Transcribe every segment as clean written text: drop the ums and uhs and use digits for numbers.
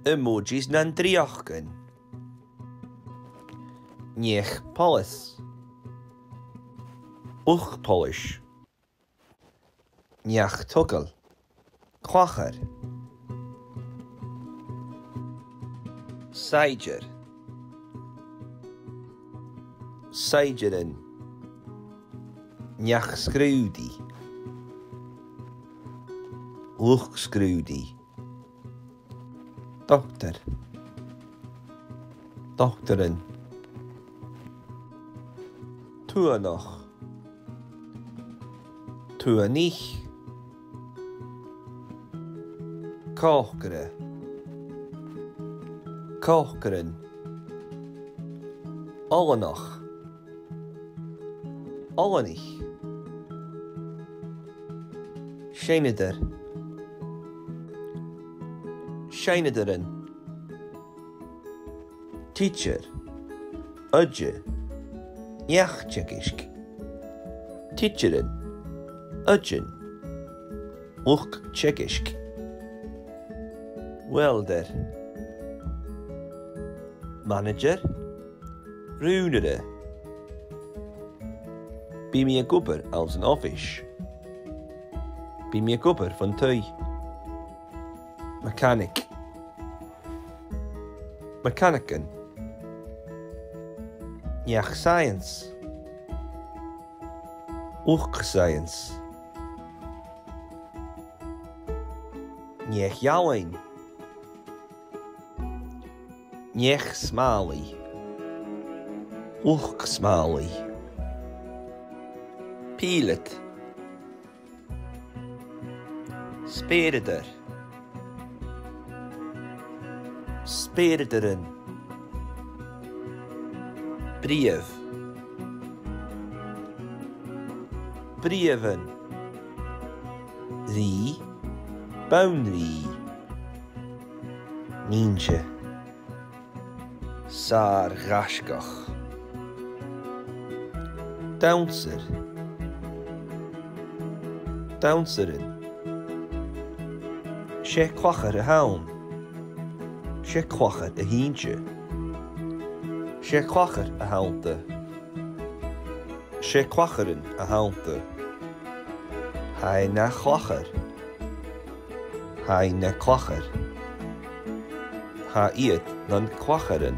emojis na'n driochgan. Niech polis. Uch polish. Niach tugel. Clachair. Saidir. Saidirin. Niach screwdy. Uch screwdy. Doctor. Doctorin. Tuanoch. Tuanich. Kochgere. Kochgerin. Allenoch. Allenich. Scheineder. Scheinederin. Teacher. Udje. Jachtjekisk. Teacherin. Udjen. Uch tjekisk. Welder. Manager. Runere. Bij me een gubber als een office. Bij me een gubber van taigh. Mechanic. Mechanican. Niach science. Uch science. Niech jouwen. Niech smali. Uch smali. Pilot. Sperider. Speriderin. Brief. Brieven. Rie. Boundary. Nientje. Saar Rashkach. Downser. Downserin. She clachair a hound. She clachair a hientje. She clachair a houndte. She clachairean a houndte. Hij na clachair. Hij na clachair. Ha iet dan clachairean.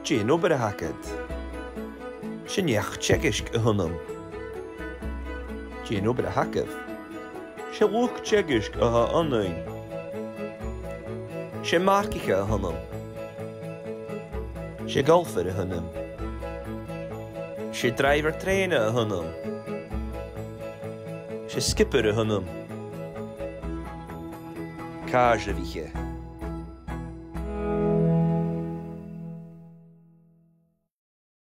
Jin obair a hacked. She niach tjekisk a hunnam. Jin obair a hacked. She luch tjekisk a ha annain. She markicha a hunnam. She golfer a hunnam. She driver trainer a hunnam. She skipper a hunnam. Kaarseviche.